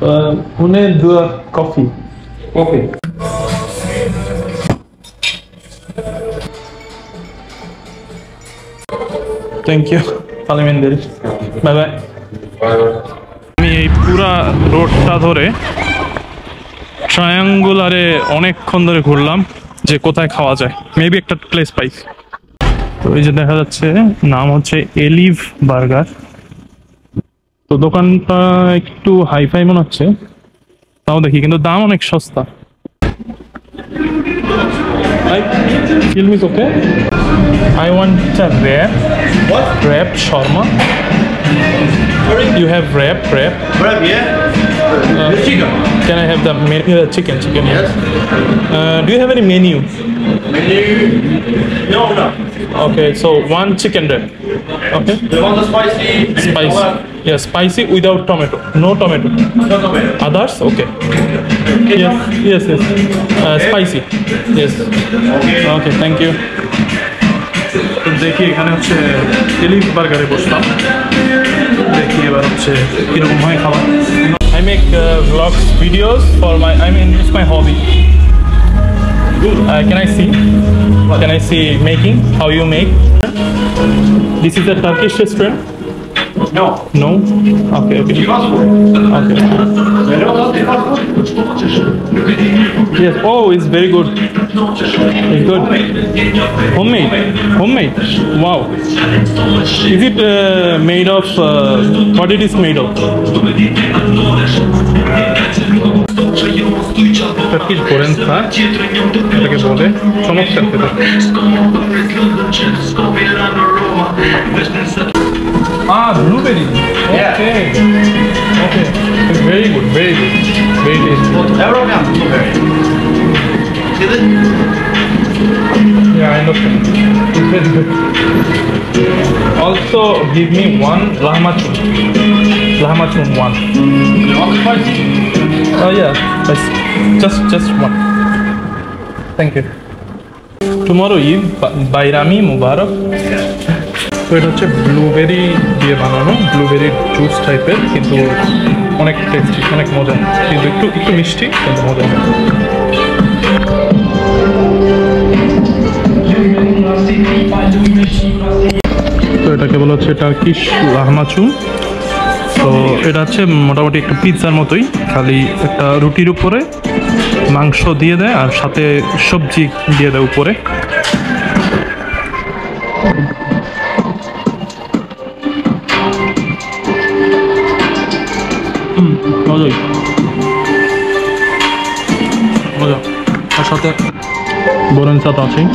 Une dua coffee. Okay. Thank you. Parliamentary. Bye bye. আমি এই পুরা রোডটা ধরে ট্রায়াঙ্গুলারে অনেকক্ষণ ধরে ঘুরলাম যে কোথায় খাওয়া যায়, মেবি একটা প্লেস পাইছি। তো এই যে দেখা যাচ্ছে নাম হচ্ছে এলিভ বার্গার। তো দোকানটা একটু হাইফাই মনে হচ্ছে, তাও দেখি, কিন্তু দাম অনেক সস্তা। Kill me, okay? I want a wrap. What? Wrap shawarma. You have wrap? Wrap, yeah. The chicken. Can I have the chicken? Yes. Do you have any menu? Menu? No. Okay, so one chicken wrap. Okay. You want the spicy? Spicy. Yeah, spicy without tomato. No tomato. No tomato. Others? Okay. Yes. Spicy. Yes. Okay, thank you. তো দেখি এখানে হচ্ছে এলিভ বার্গারে বসলাম, দেখি এবার হচ্ছে কিরকম হয় খাবার। I make vlogs, videos for my, it's my hobby. Can I see? Can I see making? How you make? This is a Turkish restaurant? No. No? Okay. Okay. Yes. Oh, it's very good. It's good. Homemade. Wow. Is it made of? What it is made of? Turkish Gorenza, এটাকে বলে, চমৎকার খেতে। Blueberry. Okay. It's very good. Very tasty. Everyone blueberry. See it? Yeah, I understand. It's very good. Also, give me one lahmacun. Lahmacun one. You want spicy? Oh yeah, just one. Thank you. Tomorrow Eid, Bayrami Mubarak. তো এটা হচ্ছে blueberry দিয়ে বানানো, blueberry juice টাইপের, কিন্তু অনেক tasty, অনেক মজা, কিন্তু একটু মিষ্টি, কিন্তু মজা। তো এটাকে বলা হচ্ছে টার্কিশ লাহমাচুন। তো এটা হচ্ছে মোটামুটি একটা পিৎজার মতোই, খালি একটা রুটির উপরে মাংস দিয়ে দেয় আর সাথে সবজি দিয়ে দেয় উপরে। মজা, তার সাথে গোরেন্সা তো আছেই।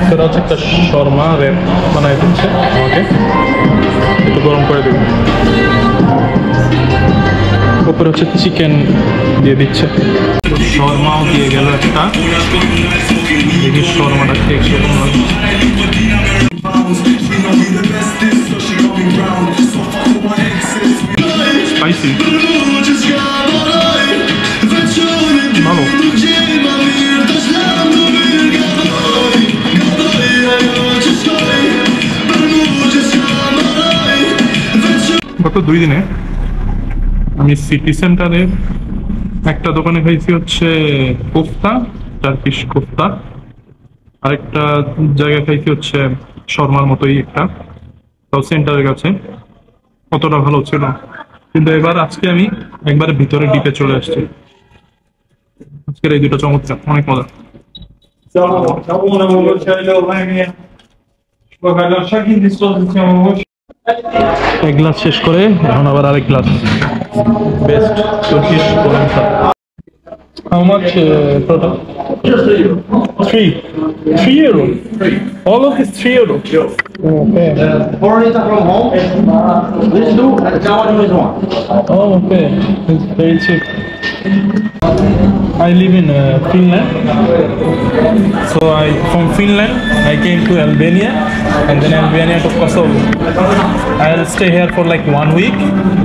সেটা হচ্ছে একটা শর্মা র্যাপ বানাই দিচ্ছে আমাকে, একটু গরম করে দেবে। উপরে হচ্ছে চিকেন দিয়ে দিচ্ছে, শর্মাও দিয়ে গেল একটা। দেখি শর্মাটা খেয়ে কিরকম লাগে। স্পাইসি, ভালো। গত 2 দিনে আমি সিটি সেন্টারে একটা দোকানে খাইছি হচ্ছে কোফতা, টার্কিশ কোফতা, আরেকটা জায়গায় খাইছি হচ্ছে শর্মার মতোই একটা, তাও সেন্টারের কাছে। অতটা ভালো ছিল, কিন্তু এবার আজকে আমি একবারে ভিতরে ডিপে চলে আসছি। আজকের এই দুটো চমৎকার, অনেক মজা। এক গ্লাস শেষ করে এখন আবার আরেক গ্লাস। বেস্ট তুর্কিশ গোরেন্সা। How much total? Just €3. €3? All of this €3? Okay. Foreigner from home, this two, and Java is one. Oh, okay. It's very cheap. I live in Finland. So from Finland I came to Albania, and then Albania to Kosovo. I'll stay here for like 1 week,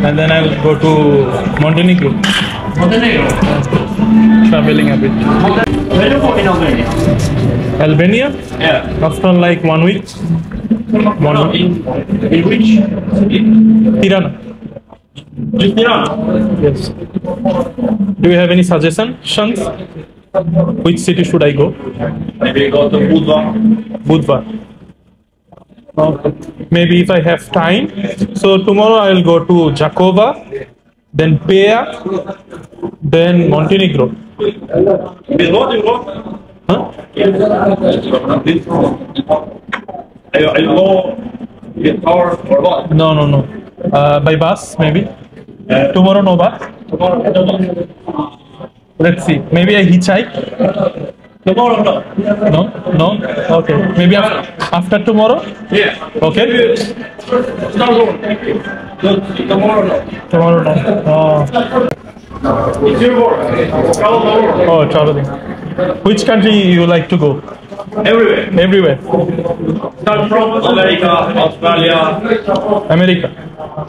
and then I'll go to Montenegro. Montenegro. Traveling a bit. Where you go in Albania? Albania? Yeah. After like 1 week. No, in which city? Tirana. Just Tirana. Yes. Do you have any suggestions? Which city should I go? Maybe go to Budva. Budva. Okay. Maybe if I have time. So tomorrow I will go to Jakova, then Pea, then Montenegro. With what you go? Huh? I go with car or what? No, no, no. By bus, maybe. Tomorrow, no bus. Tomorrow, I don't know. Let's see. Maybe I hitchhike. Tomorrow, no. No, no. Okay. Maybe after tomorrow. Yeah. Okay. Start going. Good. Tomorrow, no. Tomorrow, no. Oh, It's your work. Travel the world. oh, traveling. Which country you like to go? Everywhere. Everywhere. Start from America, Australia, America.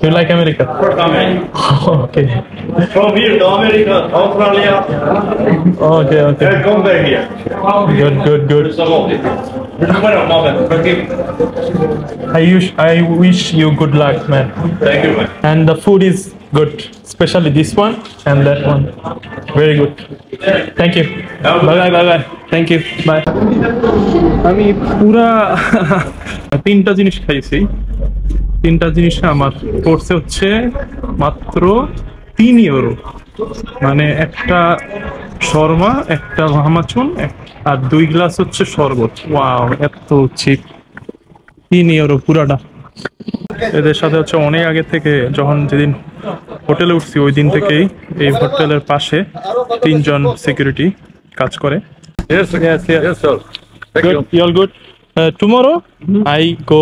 You like America? first America. Okay. From here to America, Australia, Okay. Okay. and come back here. Good. Good. Good. It's a lot. Bueno, moment. Forgive. I wish you good luck, man. Thank you, man. And the food is good, especially this one and that one. Very good. Thank you. Bye. Thank you. Bye. আমি পুরা তিনটা জিনিস খাইছি। তিনটা জিনিসে আমার পড়ছে হচ্ছে মাত্র 3 ইউরো। মানে একটা শর্মা, একটা ভামাচুন আর 2 গ্লাস হচ্ছে শরবত। ওয়াও, এত চিপ। 3 ইউরো পুরাটা। এদের সাথে হচ্ছে অনেক আগে থেকে যেদিন হোটেলে উঠছি ওই দিন থেকেই এই হোটেলের পাশে 3 জন সিকিউরিটি কাজ করে। Yes, sir. Thank you. You all good? Tomorrow I go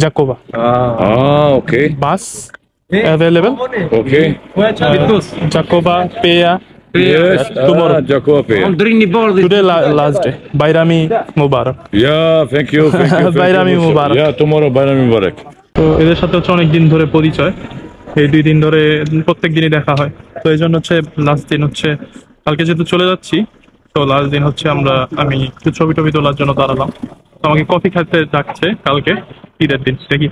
Jakova. Okay. Bus available? Okay. Jakova, Pea. Yes, Tomorrow. Jacope. Today last day. Bayrami Mubarak. Yeah, thank you. Bayrami Mubarak. Yeah, tomorrow Bayrami Mubarak. তো এদের সাথে হচ্ছে অনেক দিন ধরে পরিচয়, এই 2 দিন ধরে প্রত্যেক দিনই দেখা হয়। তো এই জন্য হচ্ছে লাস্ট দিন হচ্ছে কালকে যেহেতু চলে যাচ্ছি, তো লাস্ট দিন হচ্ছে আমি একটু ছবি তোলার জন্য দাঁড়ালাম। তো আমাকে কফি খেতে ডাকছে কালকে ঈদের দিন, দেখি।